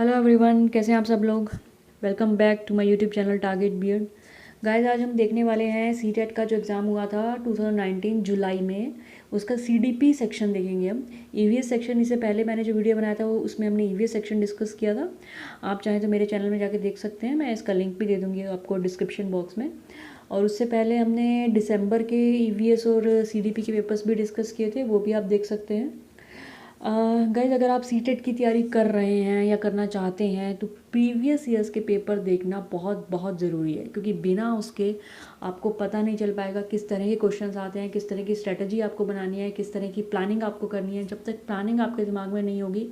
Hello everyone, कैसे हैं आप सब लोग। Welcome back to my YouTube channel target beard. Guys, आज हम देखने वाले हैं सीटेट का जो एग्ज़ाम हुआ था 2019 जुलाई में, उसका सीडीपी सेक्शन देखेंगे हम। ईवीएस सेक्शन, इससे पहले मैंने जो वीडियो बनाया था वो उसमें हमने ईवीएस सेक्शन डिस्कस किया था। आप चाहें तो मेरे चैनल में जाके देख सकते हैं, मैं इसका लिंक भी दे दूँगी आपको डिस्क्रिप्शन बॉक्स में। और उससे पहले हमने दिसंबर के ईवीएस और सीडीपी के पेपर्स भी डिस्कस किए थे, वो भी आप देख सकते हैं। गाइज, अगर आप सीटेट की तैयारी कर रहे हैं या करना चाहते हैं तो प्रीवियस ईयर्स के पेपर देखना बहुत बहुत ज़रूरी है, क्योंकि बिना उसके आपको पता नहीं चल पाएगा किस तरह के क्वेश्चंस आते हैं, किस तरह की स्ट्रेटजी आपको बनानी है, किस तरह की प्लानिंग आपको करनी है। जब तक प्लानिंग आपके दिमाग में नहीं होगी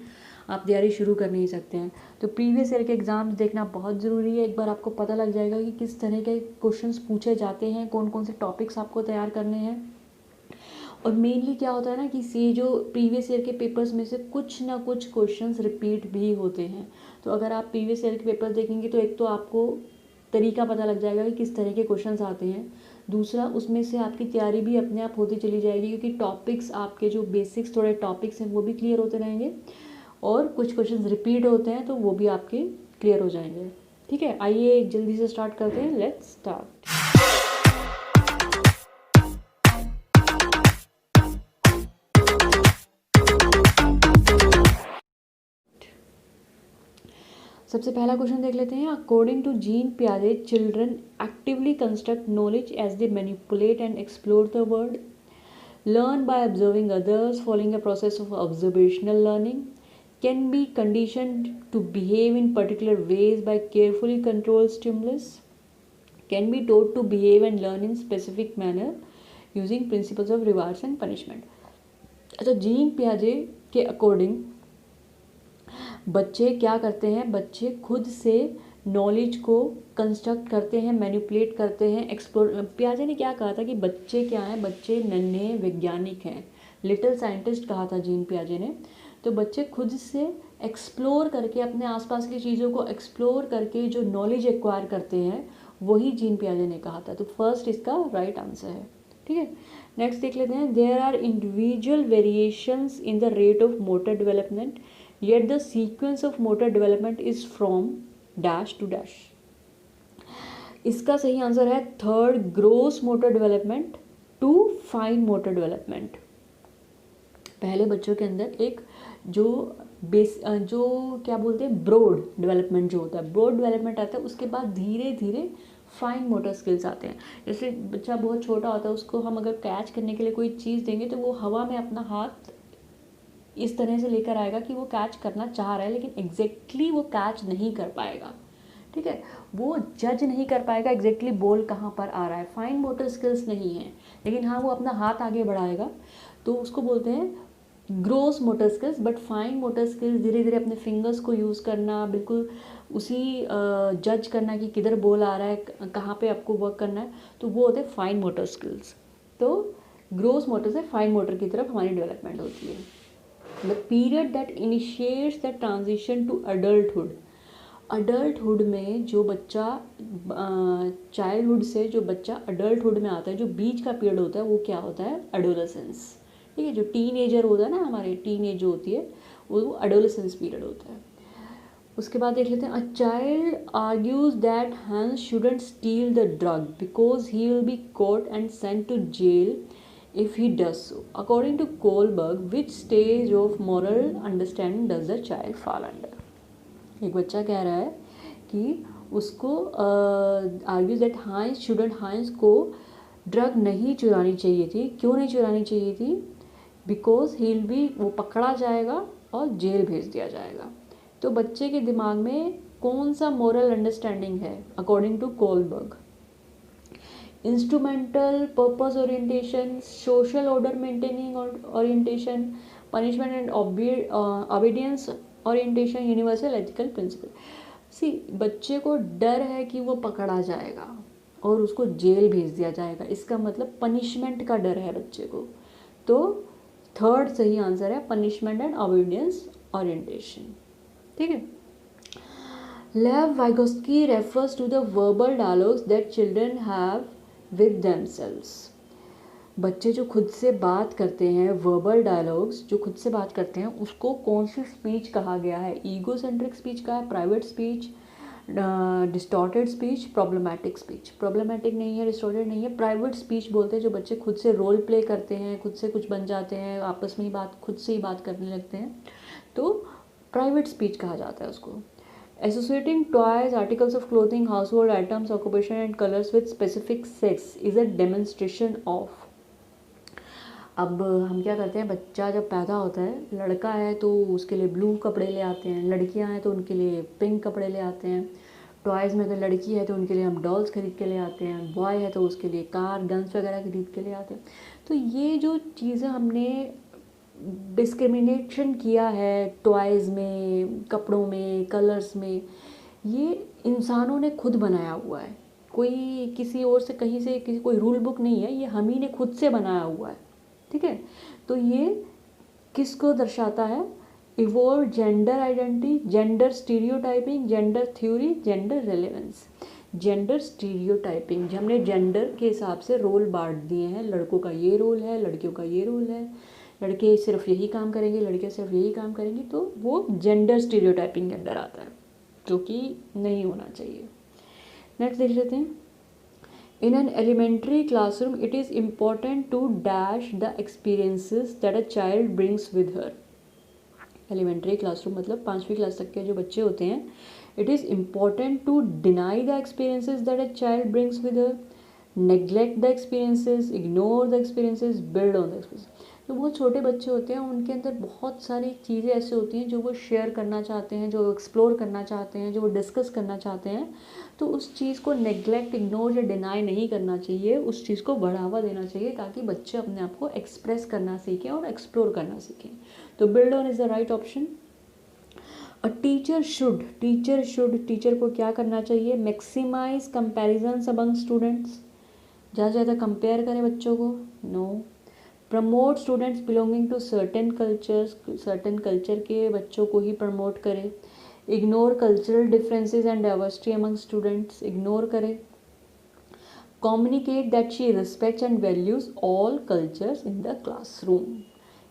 आप तैयारी शुरू कर नहीं सकते हैं। तो प्रीवियस ईयर के एग्ज़ाम्स देखना बहुत ज़रूरी है। एक बार आपको पता लग जाएगा कि किस तरह के क्वेश्चंस पूछे जाते हैं, कौन कौन से टॉपिक्स आपको तैयार करने हैं। और मेनली क्या होता है ना कि ये जो प्रीवियस ईयर के पेपर्स में से कुछ ना कुछ क्वेश्चंस रिपीट भी होते हैं। तो अगर आप प्रीवियस ईयर के पेपर देखेंगे तो एक तो आपको तरीका पता लग जाएगा कि किस तरह के क्वेश्चंस आते हैं। दूसरा, उसमें से आपकी तैयारी भी अपने आप होती चली जाएगी, क्योंकि टॉपिक्स आपके जो बेसिक्स थोड़े टॉपिक्स हैं वो भी क्लियर होते रहेंगे, और कुछ क्वेश्चंस रिपीट होते हैं तो वो भी आपके क्लियर हो जाएंगे। ठीक है, आइए जल्दी से स्टार्ट करते हैं। Let's start. सबसे पहला क्वेश्चन देख लेते हैं। अकॉर्डिंग टू जीन पियाजे, children actively construct knowledge as they manipulate and explore the world, learn by observing others, following a process of observational learning, can be conditioned to behave in particular ways by carefully controlled stimulus, can be taught to behave and learn in specific manner using principles of rewards and punishment. अच्छा, Jean पियाजे के according बच्चे क्या करते हैं, बच्चे खुद से नॉलेज को कंस्ट्रक्ट करते हैं, मैनिपुलेट करते हैं, एक्सप्लोर। पियाजे ने क्या कहा था कि बच्चे क्या हैं, बच्चे नन्हे वैज्ञानिक हैं, लिटिल साइंटिस्ट कहा था जीन पियाजे ने। तो बच्चे खुद से एक्सप्लोर करके, अपने आसपास की चीज़ों को एक्सप्लोर करके जो नॉलेज एक्वायर करते हैं, वही जीन पियाजे ने कहा था। तो फर्स्ट इसका राइट आंसर है। ठीक है, नेक्स्ट देख लेते हैं। There are individual variations in the rate of motor development, yet the sequence of motor development is from dash to dash। इसका सही आंसर है third, gross motor development to fine motor development. पहले बच्चों के अंदर एक जो जो क्या बोलते हैं, ब्रॉड डेवलपमेंट जो होता है, ब्रॉड डेवलपमेंट आता है, उसके बाद धीरे धीरे फाइन मोटर स्किल्स आते हैं। जैसे बच्चा बहुत छोटा होता है, उसको हम अगर कैच करने के लिए कोई चीज़ देंगे तो वो हवा में अपना हाथ इस तरह से लेकर आएगा कि वो कैच करना चाह रहा है, लेकिन एग्जैक्टली वो कैच नहीं कर पाएगा। ठीक है, वो जज नहीं कर पाएगा एग्जैक्टली बॉल कहाँ पर आ रहा है। फाइन मोटर स्किल्स नहीं है, लेकिन हाँ वो अपना हाथ आगे बढ़ाएगा, तो उसको बोलते हैं gross motor skills. But fine motor skills धीरे धीरे अपने फिंगर्स को यूज़ करना, बिल्कुल उसी जज करना कि किधर बॉल आ रहा है, कहाँ पे आपको वर्क करना है, तो वो होते हैं फाइन मोटर स्किल्स। तो ग्रोस मोटर से फाइन मोटर की तरफ हमारी डेवलपमेंट होती है। The period that initiates the transition to adulthood, adulthood में जो बच्चा चाइल्डहुड से जो बच्चा अडल्टहुड में आता है, जो बीच का पीरियड होता है वो क्या होता है, एडोलेसेंस। ठीक है, जो टीनेजर होता है ना, हमारे टीनेज जो होती है वो एडोलेसेंस पीरियड होता है। उसके बाद देख लेते हैं। A child argues that Heinz shouldn't steal the drug because he will be caught and sent to jail if he does so. According to Kohlberg, which stage of moral understanding does the child fall under? एक बच्चा कह रहा है कि उसको argues that हाइंस shouldn't, हाइंस को drug नहीं चुरानी चाहिए थी। क्यों नहीं चुरानी चाहिए थी? बिकॉज ही विल बी, वो पकड़ा जाएगा और जेल भेज दिया जाएगा। तो बच्चे के दिमाग में कौन सा मोरल अंडरस्टैंडिंग है according to Kohlberg? Instrumental purpose orientation, social order maintaining orientation, punishment and obedience orientation, universal ethical principle. C, बच्चे को डर है कि वो पकड़ा जाएगा और उसको जेल भेज दिया जाएगा, इसका मतलब पनिशमेंट का डर है बच्चे को। तो थर्ड सही आंसर है पनिशमेंट एंड ओबीडियंस ओरिएंटेशन। ठीक है, Lev Vygotsky refers to the verbal dialogues that children have with themselves. बच्चे जो खुद से बात करते हैं, वर्बल डायलॉग्स जो खुद से बात करते हैं, उसको कौन सी स्पीच कहा गया है? ईगो सेंट्रिक स्पीच कहा है, private speech, distorted speech, problematic speech. Problematic नहीं है, डिस्टॉर्टेड नहीं है, प्राइवेट स्पीच बोलते हैं जो बच्चे खुद से रोल प्ले करते हैं, खुद से कुछ बन जाते हैं, आपस में ही बात, खुद से ही बात करने लगते हैं, तो प्राइवेट स्पीच कहा जाता है उसको। Associating toys, articles of clothing, house hold items, occupation and colours with specific sex is a demonstration of. अब हम क्या करते हैं, बच्चा जब पैदा होता है, लड़का है तो उसके लिए ब्लू कपड़े ले आते हैं, लड़कियां हैं तो उनके लिए पिंक कपड़े ले आते हैं, टॉयज़ में अगर लड़की है तो उनके लिए हम डॉल्स खरीद के ले आते हैं, बॉय है तो उसके लिए कार, गन्स वगैरह खरीद के ले आते हैं। तो ये जो चीज़ें हमने डिस्क्रिमिनेशन किया है टॉयज़ में, कपड़ों में, कलर्स में, ये इंसानों ने खुद बनाया हुआ है। कोई किसी और से, कहीं से, किसी कोई रूल बुक नहीं है, ये हम ही ने खुद से बनाया हुआ है। ठीक है, तो ये किसको दर्शाता है? Evolve gender identity, gender stereotyping, gender theory, gender relevance. Gender stereotyping, हमने जेंडर के हिसाब से रोल बांट दिए हैं, लड़कों का ये रोल है, लड़कियों का ये रोल है, लड़के सिर्फ यही काम करेंगे, लड़कियां सिर्फ यही काम करेंगी, तो वो जेंडर स्टीरियोटाइपिंग के अंदर आता है, जो कि नहीं होना चाहिए। नेक्स्ट देख लेते हैं। In an elementary classroom, it is important to dash the experiences that a child brings with her. Elementary classroom मतलब 5वीं क्लास तक के जो बच्चे होते हैं, it is important to deny the experiences that a child brings with her, neglect the experiences, ignore the experiences, build on the experiences. जो बहुत छोटे बच्चे होते हैं, उनके अंदर बहुत सारी चीज़ें ऐसे होती हैं जो वो शेयर करना चाहते हैं, जो एक्सप्लोर करना चाहते हैं, जो वो डिस्कस करना चाहते हैं, तो उस चीज़ को नेग्लेक्ट, इग्नोर या डिनाई नहीं करना चाहिए, उस चीज़ को बढ़ावा देना चाहिए, ताकि बच्चे अपने आप को एक्सप्रेस करना सीखें और एक्सप्लोर करना सीखें। तो build on is the right option. A teacher should, teacher को क्या करना चाहिए? मैक्सिमाइज कंपैरिजन्स अमंग स्टूडेंट्स, ज़्यादा से ज़्यादा कंपेयर करें बच्चों को? No. Promote students belonging to certain cultures, certain culture के बच्चों को ही प्रमोट करें। Ignore cultural differences and diversity among students, ignore करें। Communicate that she respects and values all cultures in the classroom.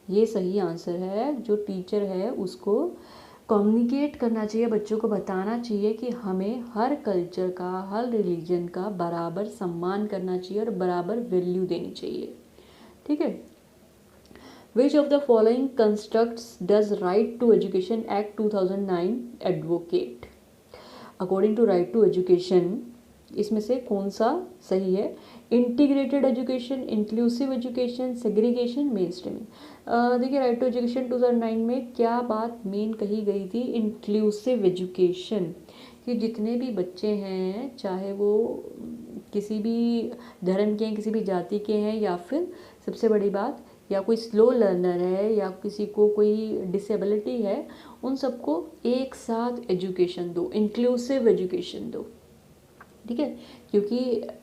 ये सही आंसर है। जो टीचर है उसको कम्युनिकेट करना चाहिए, बच्चों को बताना चाहिए कि हमें हर कल्चर का, हर रिलीजन का बराबर सम्मान करना चाहिए और बराबर वैल्यू देनी चाहिए। ठीक है। Which of the following constructs does Right to Education Act 2009 advocate? According to Right to Education, इसमें से कौन सा सही है? Integrated education, inclusive education, segregation, main streaming. देखिए, राइट टू एजुकेशन 2009 में क्या बात मेन कही गई थी? इंक्लूसिव एजुकेशन, कि जितने भी बच्चे हैं, चाहे वो किसी भी धर्म के हैं, किसी भी जाति के हैं, या फिर सबसे बड़ी बात, या कोई स्लो लर्नर है, या किसी को कोई डिसेबिलिटी है, उन सबको एक साथ एजुकेशन दो, इंक्लूसिव एजुकेशन दो। ठीक है, क्योंकि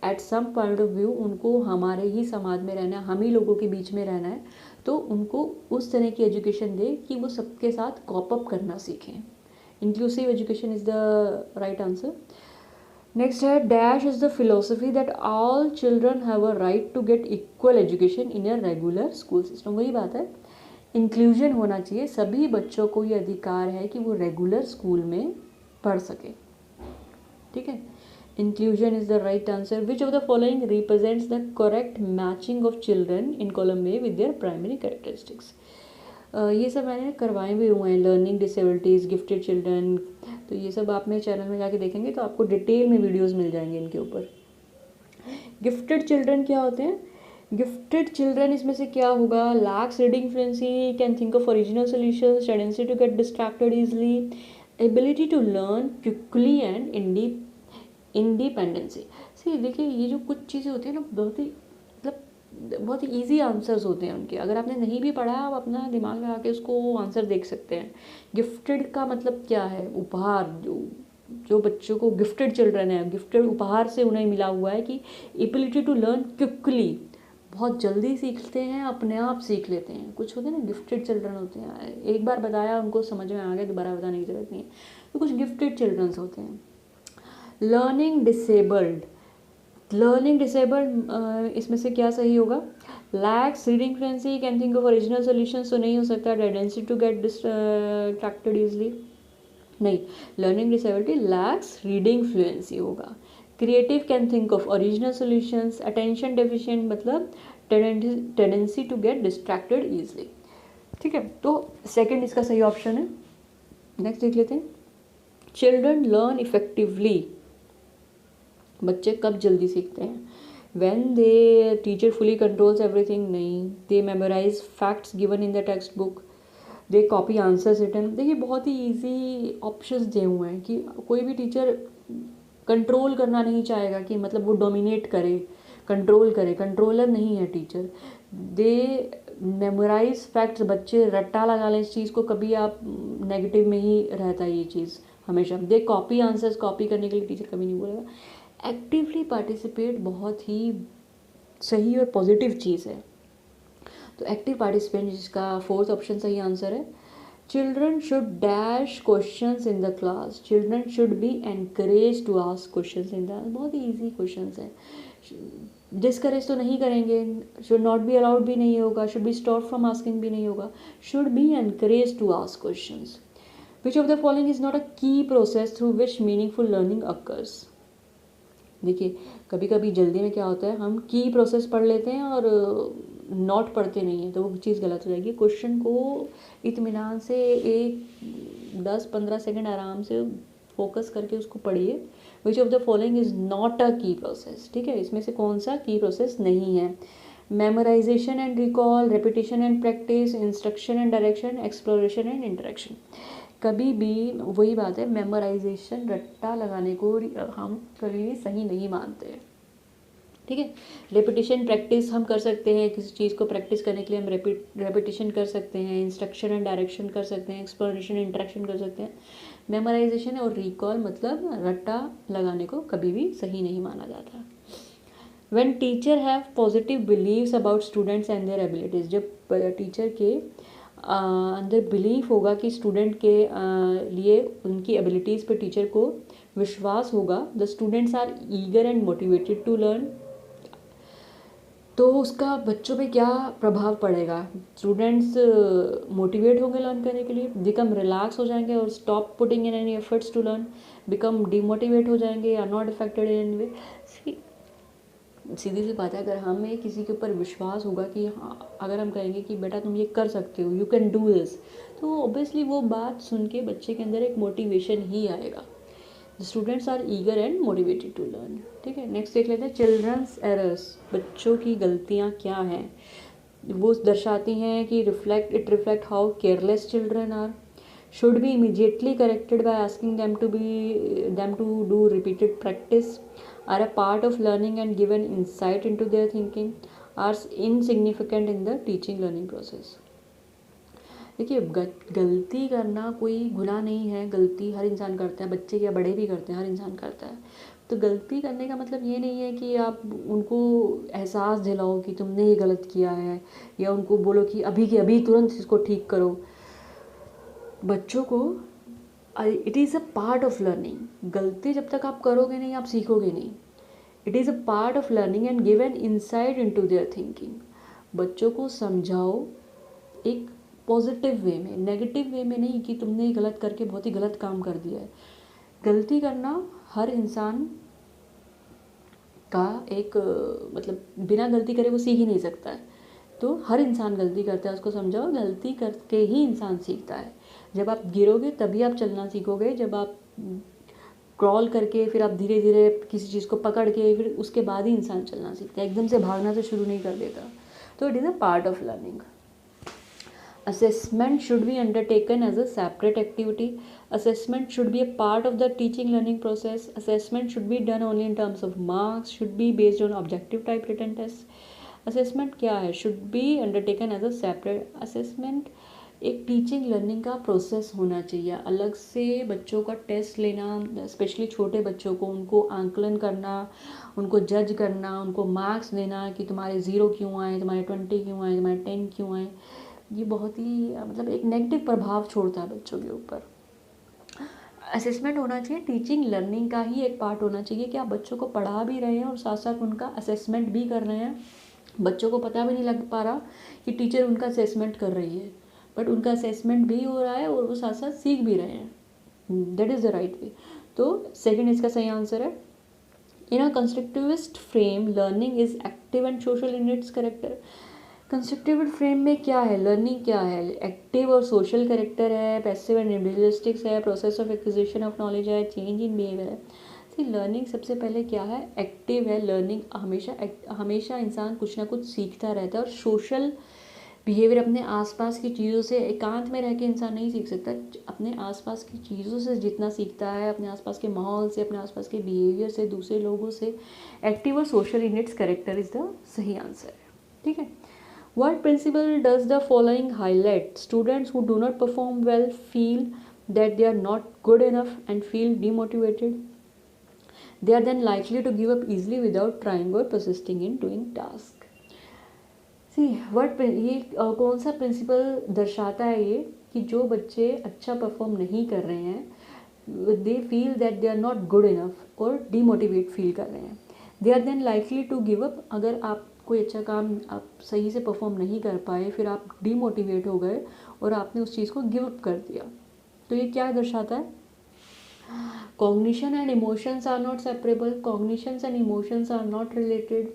at some point of view उनको हमारे ही समाज में रहना है, हम ही लोगों के बीच में रहना है, तो उनको उस तरह की एजुकेशन दे कि वो सबके साथ कॉप अप करना सीखें। Inclusive education is the right answer. Next है, dash is the philosophy that all children have a right to get equal education in a regular school system. वही बात है, इंक्लूजन होना चाहिए, सभी बच्चों को ये अधिकार है कि वो रेगुलर स्कूल में पढ़ सके। ठीक है, inclusion is the right answer. Which of the following represents the correct matching of children in column A with their primary characteristics? ये सब मैंने करवाए भी हुए हैं, लर्निंग डिसेबिलिटीज़, गिफ्टेड चिल्ड्रन, तो ये सब आप मेरे चैनल में जाके देखेंगे तो आपको डिटेल में वीडियोस मिल जाएंगे इनके ऊपर। गिफ्टेड चिल्ड्रन क्या होते हैं? गिफ्टेड चिल्ड्रन इसमें से क्या होगा? Lacks reading fluency, can think of original solutions, tendency to get distracted easily, ability to learn quickly and independency. C देखिए, ये जो कुछ चीज़ें होती हैं ना, बहुत ही मतलब बहुत ही ईजी आंसर्स होते हैं उनके। अगर आपने नहीं भी पढ़ा, आप अपना दिमाग लगा के उसको आंसर देख सकते हैं। गिफ्टेड का मतलब क्या है? उपहार। जो बच्चों को गिफ्टेड चिल्ड्रन है, गिफ्टेड उपहार से उन्हें मिला हुआ है कि एबिलिटी टू लर्न क्विकली, बहुत जल्दी सीखते हैं, अपने आप सीख लेते हैं। कुछ होते हैं ना गिफ्टेड चिल्ड्रन होते हैं, एक बार बताया उनको समझ में आ गया, दोबारा बताने की ज़रूरत नहीं है, तो कुछ गिफ्टेड चिल्ड्रंस होते हैं। लर्निंग डिसेबल्ड, इसमें से क्या सही होगा? Lacks reading fluency, can think of original solutions, तो नहीं हो सकता. Tendency to get distracted easily, नहीं. Learning disability lacks reading fluency होगा. Creative can think of original solutions. Attention deficient मतलब tendency to get distracted easily. ठीक है, तो सेकंड इसका सही ऑप्शन है. नेक्स्ट देख लेते हैं. चिल्ड्रन लर्न इफेक्टिवली, बच्चे कब जल्दी सीखते हैं? When they teacher fully controls everything, नहीं. They memorise facts given in the textbook, they copy answers written. देखिए बहुत ही ईजी ऑप्शंस दिए हुए हैं कि कोई भी टीचर कंट्रोल करना नहीं चाहेगा कि मतलब वो डोमिनेट करे, कंट्रोल करे. कंट्रोलर नहीं है टीचर. दे मेमोराइज फैक्ट्स, बच्चे रट्टा लगा लें इस चीज़ को, कभी आप नेगेटिव में ही रहता है ये चीज़ हमेशा. दे कॉपी आंसर्स, कॉपी करने के लिए टीचर कभी नहीं बोलेगा. एक्टिवली पार्टिसिपेट बहुत ही सही और पॉजिटिव चीज़ है. तो एक्टिव पार्टिसिपेंट जिसका फोर्थ ऑप्शन सही आंसर है. Children should dash questions in the class, children should be encourage to ask questions in the. बहुत ही ईजी क्वेश्चंस हैं. डिस्करेज तो नहीं करेंगे, शुड नॉट बी अलाउड भी नहीं होगा, should be stop from asking भी नहीं होगा. Should be encourage to ask questions. Which of the following is not a key process through which meaningful learning occurs. देखिए कभी कभी जल्दी में क्या होता है, हम की प्रोसेस पढ़ लेते हैं और नॉट पढ़ते नहीं हैं, तो वो चीज़ गलत हो जाएगी. क्वेश्चन को इत्मीनान से एक 10-15 सेकंड आराम से फोकस करके उसको पढ़िए. विच of the following is not a key process. ठीक है, इसमें से कौन सा की प्रोसेस नहीं है? Memorisation and recall, repetition and practice, instruction and direction, exploration and interaction. कभी भी वही बात है, मेमोराइजेशन रट्टा लगाने को हम कभी भी सही नहीं मानते हैं. ठीक है, रेपिटेशन प्रैक्टिस हम कर सकते हैं, किसी चीज़ को प्रैक्टिस करने के लिए हम रेपिटेशन कर सकते हैं, इंस्ट्रक्शन एंड डायरेक्शन कर सकते हैं, एक्सप्लोरेशन इंटरेक्शन कर सकते हैं. मेमोराइजेशन और रिकॉल मतलब रट्टा लगाने को कभी भी सही नहीं माना जाता. When teacher have positive beliefs about students and their abilities, जब टीचर के अंदर बिलीफ होगा कि स्टूडेंट के लिए उनकी एबिलिटीज़ पर टीचर को विश्वास होगा, the students are eager and motivated to learn. तो उसका बच्चों पे क्या प्रभाव पड़ेगा? स्टूडेंट्स मोटिवेट होंगे लर्न करने के लिए, बिकम रिलैक्स हो जाएंगे और stop putting in any efforts to learn, become demotivate हो जाएंगे, are not affected in any way. सीधी सी बात है, अगर हमें किसी के ऊपर विश्वास होगा कि हाँ, अगर हम कहेंगे कि बेटा तुम ये कर सकते हो, यू कैन डू दिस, तो ऑब्वियसली वो बात सुन के बच्चे के अंदर एक मोटिवेशन ही आएगा. Students are eager and motivated to learn. ठीक है, नेक्स्ट देख लेते हैं. चिल्ड्रंस एरर्स, बच्चों की गलतियाँ क्या हैं? वो दर्शाती हैं कि reflect how careless children are, should be immediately corrected by asking them to do repeated practice, are a part of learning and given insight into their thinking, are insignificant in the teaching learning process. देखिए गलती करना कोई गुनाह नहीं है, गलती हर इंसान करता है, बच्चे या बड़े भी करते हैं, हर इंसान करता है. तो गलती करने का मतलब ये नहीं है कि आप उनको एहसास दिलाओ कि तुमने ये गलत किया है, या उनको बोलो कि अभी के अभी तुरंत इसको ठीक करो. बच्चों को it is a part of learning. गलती जब तक आप करोगे नहीं, आप सीखोगे नहीं. It is a part of learning and give an insight into their thinking. बच्चों को समझाओ एक पॉजिटिव वे में, नेगेटिव वे में नहीं कि तुमने गलत करके बहुत ही गलत काम कर दिया है. गलती करना हर इंसान का एक मतलब बिना गलती करे वो सीख ही नहीं सकता है. तो हर इंसान गलती करता है, उसको समझाओ गलती करके ही इंसान सीखता है. जब आप गिरोगे तभी आप चलना सीखोगे, जब आप क्रॉल करके फिर आप धीरे धीरे किसी चीज़ को पकड़ के फिर उसके बाद ही इंसान चलना सीखता है, एकदम से भागना से शुरू नहीं कर देता. तो it is a part of learning. Assessment should be undertaken as a separate activity. Assessment should be a part of the teaching learning process. Assessment should be done only in terms of marks, should be based on objective type written tests. Assessment क्या है? Should be undertaken as a separate. Assessment एक teaching learning का process होना चाहिए. अलग से बच्चों का टेस्ट लेना, स्पेशली छोटे बच्चों को, उनको आंकलन करना, उनको जज करना, उनको मार्क्स देना कि तुम्हारे 0 क्यों आए, तुम्हारे 20 क्यों आए, तुम्हारे 10 क्यों आए, ये बहुत ही मतलब एक नेगेटिव प्रभाव छोड़ता है बच्चों के ऊपर. असेसमेंट होना चाहिए, टीचिंग लर्निंग का ही एक पार्ट होना चाहिए कि आप बच्चों को पढ़ा भी रहे हैं और साथ साथ उनका असेसमेंट भी कर रहे हैं बच्चों को पता भी नहीं लग पा रहा कि टीचर उनका असेसमेंट कर रही है, बट उनका असेसमेंट भी हो रहा है और वो साथ साथ सीख भी रहे हैं। That is the right way. तो सेकंड इसका सही आंसर है। In a constructivist frame learning is active and social in its character. Constructive frame में क्या है, लर्निंग क्या है, एक्टिव और सोशल करेक्टर है, पैसिव एंड इंडिविजुअलिस्टिक्स है, process of acquisition of knowledge है, चेंज इन बिहेवियर है। सी लर्निंग सबसे पहले क्या है, एक्टिव है। लर्निंग हमेशा इंसान कुछ ना कुछ सीखता रहता है। और सोशल बिहेवियर अपने आसपास की चीज़ों से, एकांत में रह के इंसान नहीं सीख सकता। अपने आसपास की चीज़ों से जितना सीखता है, अपने आसपास के माहौल से, अपने आसपास के बिहेवियर से, दूसरे लोगों से। एक्टिव और social in its character is the सही आंसर है। ठीक है। What principle does the following highlight? Students who do not perform well feel that they are not good enough and feel demotivated. They are then likely to give up easily without trying or persisting in doing task. See, ये कौन सा principal दर्शाता है ये कि जो बच्चे अच्छा परफॉर्म नहीं कर रहे हैं, they feel that they are not good enough और डीमोटिवेट फील कर रहे हैं। They are then likely to give up. अगर आप कोई अच्छा काम आप सही से परफॉर्म नहीं कर पाए, फिर आप डीमोटिवेट हो गए और आपने उस चीज़ को गिव अप कर दिया, तो ये क्या दर्शाता है? Cognition and emotions are not separable. Cognitions and emotions are not related.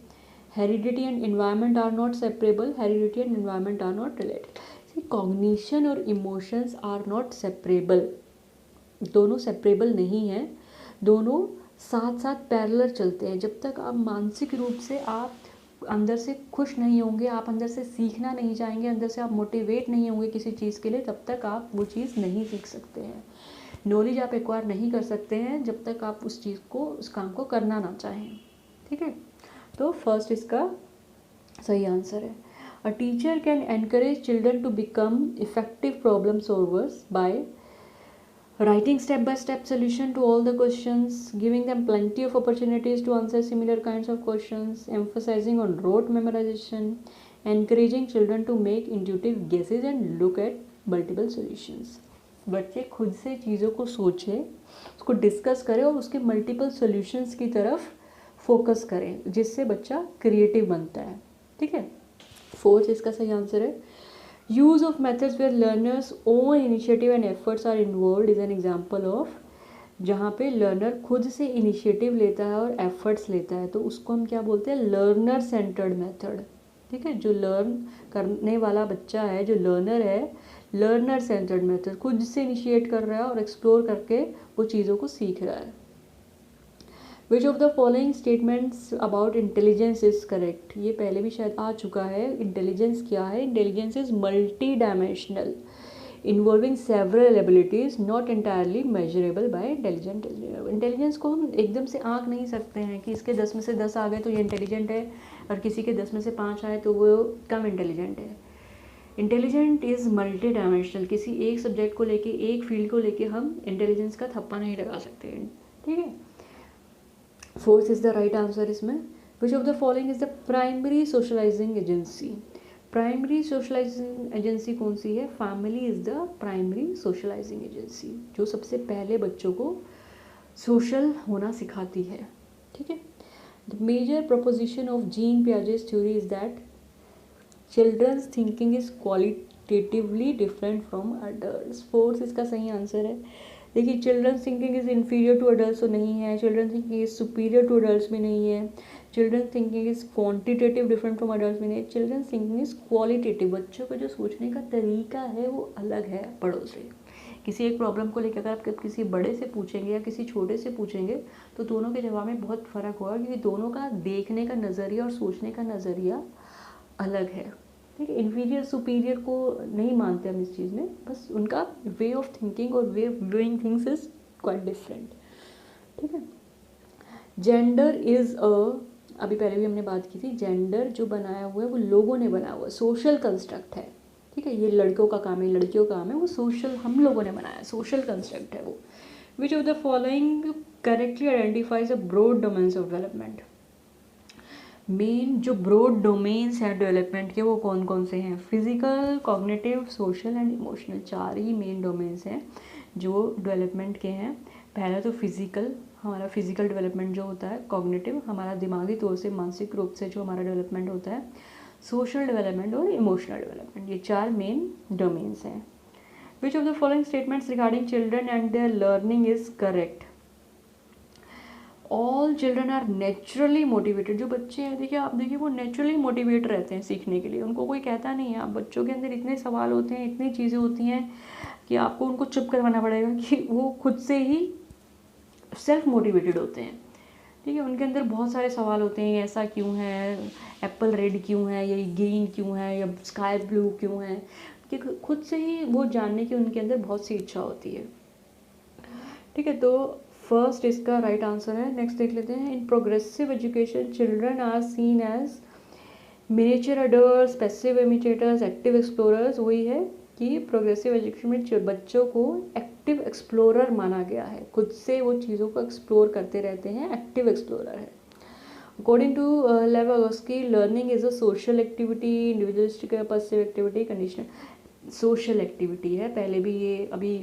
Heredity and environment are not separable. Heredity and environment are not related. Cognition और इमोशंस आर नॉट सेपरेबल। दोनों separable नहीं हैं, दोनों साथ साथ पैरेलल चलते हैं। जब तक आप मानसिक रूप से आप अंदर से खुश नहीं होंगे, आप अंदर से सीखना नहीं चाहेंगे, अंदर से आप मोटिवेट नहीं होंगे किसी चीज़ के लिए, तब तक आप वो चीज़ नहीं सीख सकते हैं। नॉलेज आप एक्वायर नहीं कर सकते हैं जब तक आप उस चीज़ को, उस काम को करना ना चाहें। ठीक है। तो फर्स्ट इसका सही आंसर है। A teacher can encourage children to become effective problem solvers by writing step-by-step solution to all the questions, giving them plenty of opportunities to answer similar kinds of questions, emphasizing on rote memorization, encouraging children to make intuitive guesses and look at multiple solutions. बच्चे खुद से चीज़ों को सोचें, उसको discuss करें और उसके मल्टीपल सॉल्यूशंस की तरफ फोकस करें, जिससे बच्चा क्रिएटिव बनता है। ठीक है। फोर्थ इसका सही आंसर है। Use of methods where learners' own initiative and efforts are involved is an example of, जहाँ पे लर्नर खुद से इनिशिएटिव लेता है और एफर्ट्स लेता है, तो उसको हम क्या बोलते हैं? Learner centred method. ठीक है। जो लर्न करने वाला बच्चा है, जो लर्नर है, लर्नर सेंटर्ड मेथड, खुद से इनिशिएट कर रहा है और एक्सप्लोर करके वो चीज़ों को सीख रहा है। विच of the following statements about intelligence is correct? ये पहले भी शायद आ चुका है। इंटेलिजेंस क्या है? Intelligence is multi dimensional, involving several abilities, not entirely measurable by intelligent. Intelligence को हम एकदम से आंक नहीं सकते हैं कि इसके 10 में से 10 आ गए तो ये इंटेलिजेंट है, और किसी के 10 में से 5 आए तो वो कम इंटेलिजेंट है। Intelligent is multi dimensional. किसी एक सब्जेक्ट को लेके, एक फील्ड को लेके हम इंटेलिजेंस का थप्पा नहीं लगा सकते हैं। ठीक है। Fourth is the right answer इसमें। Which of the following is the primary socialising agency? Primary socialising agency कौन सी है? Family is the primary socialising agency, जो सबसे पहले बच्चों को सोशल होना सिखाती है। ठीक है। The major proposition of Jean Piaget's theory is that childrens thinking is qualitatively different from adults. Fourth इसका सही आंसर है। देखिए, childrens thinking is inferior to adult तो नहीं है, children thinking is superior to adult भी नहीं है, children thinking is quantitative different from adult भी नहीं है, चिल्ड्रन थिंकिंग इज़ क्वालिटेटिव। बच्चों का जो सोचने का तरीका है वो अलग है बड़ों से। किसी एक प्रॉब्लम को लेकर अगर आप किसी बड़े से पूछेंगे या किसी छोटे से पूछेंगे तो दोनों के जवाब में बहुत फ़र्क होगा, क्योंकि दोनों का देखने का नज़रिया और सोचने का नज़रिया अलग है। ठीक है। इन्फीरियर सुपीरियर को नहीं मानते हम इस चीज़ में, बस उनका वे ऑफ थिंकिंग और way of viewing things is quite different. ठीक है। जेंडर इज़ अभी पहले भी हमने बात की थी, जेंडर जो बनाया हुआ है वो लोगों ने बनाया हुआ है, सोशल कंस्ट्रक्ट है। ठीक है। ये लड़कों का काम है, लड़कियों का काम है, वो सोशल हम लोगों ने बनाया, सोशल कंस्ट्रक्ट है वो। Which of the following correctly identifies a broad domains of development? Main जो ब्रॉड डोमेन्स हैं डेवलपमेंट के वो कौन कौन से हैं? Physical, cognitive, social and emotional, 4 ही मेन डोमेन्स हैं जो डेवलपमेंट के हैं, पहला तो फिज़िकल, हमारा फिज़िकल डेवलपमेंट जो होता है, कॉग्निटिव हमारा दिमागी तौर से मानसिक रूप से जो हमारा डेवलपमेंट होता है, सोशल डेवलपमेंट और इमोशनल डेवलपमेंट, ये 4 मेन डोमेन्स हैं। Which of the following statements regarding children and their learning is correct? All children are naturally motivated. जो बच्चे हैं, देखिए आप देखिए, वो नेचुरली मोटिवेट रहते हैं सीखने के लिए, उनको कोई कहता नहीं है। आप बच्चों के अंदर इतने सवाल होते हैं, इतनी चीज़ें होती हैं कि आपको उनको चुप करवाना पड़ेगा कि वो खुद से ही सेल्फ मोटिवेटेड होते हैं। ठीक है, उनके अंदर बहुत सारे सवाल होते हैं, ऐसा क्यों है, एप्पल रेड क्यों है, या ग्रीन क्यों है, या स्काई ब्लू क्यों है, कि खुद से ही वो जानने की उनके अंदर बहुत सी इच्छा होती है। ठीक है, तो फर्स्ट इसका राइट आंसर है। नेक्स्ट देख लेते हैं। In progressive education children are seen as miniature adults, passive imitators, active explorers. वही है कि प्रोग्रेसिव एजुकेशन में बच्चों को एक्टिव एक्सप्लोरर माना गया है, खुद से वो चीज़ों को एक्सप्लोर करते रहते हैं, एक्टिव एक्सप्लोरर है। According to Vygotsky, learning is a social activity, individualistic passive activity, conditional. Social activity है, पहले भी ये अभी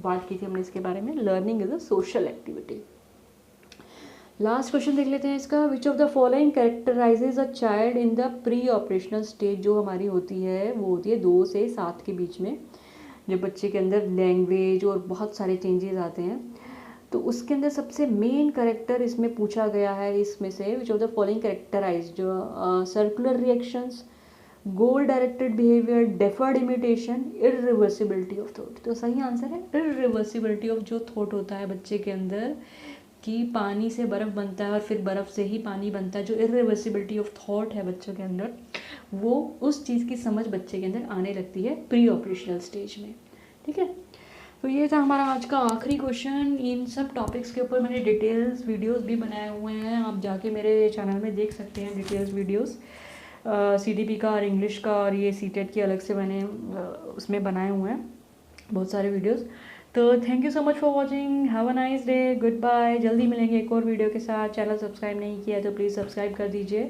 बात की थी हमने इसके बारे में। Learning is a social activity. Last question देख लेते हैं इसका। विच of the following कैरेक्टराइजेज a child in the pre operational stage? जो हमारी होती है वो होती है 2 से 7 के बीच में, जब बच्चे के अंदर लैंग्वेज और बहुत सारे चेंजेस आते हैं। तो उसके अंदर सबसे मेन करेक्टर इसमें पूछा गया है, इसमें से which of the following characterize, जो circular reactions, goal directed behaviour, deferred imitation, irreversibility of thought. तो सही आंसर है इरिवर्सिबिलिटी ऑफ जो थॉट होता है बच्चे के अंदर, कि पानी से बर्फ़ बनता है और फिर बर्फ़ से ही पानी बनता है। जो इरिवर्सिबिलिटी ऑफ थॉट है बच्चों के अंदर, वो उस चीज़ की समझ बच्चे के अंदर आने लगती है प्री ऑपरेशनल स्टेज में। ठीक है, तो ये था हमारा आज का आखिरी क्वेश्चन। इन सब टॉपिक्स के ऊपर मैंने डिटेल्स वीडियोस भी बनाए हुए हैं, आप जाके मेरे चैनल में देख सकते हैं डिटेल्स वीडियोस। CDP का और इंग्लिश का और ये CTET की अलग से मैंने उसमें बनाए हुए हैं बहुत सारे वीडियोस। तो thank you so much for watching, have a nice day, goodbye. जल्दी मिलेंगे एक और वीडियो के साथ। चैनल सब्सक्राइब नहीं किया तो प्लीज़ सब्सक्राइब कर दीजिए।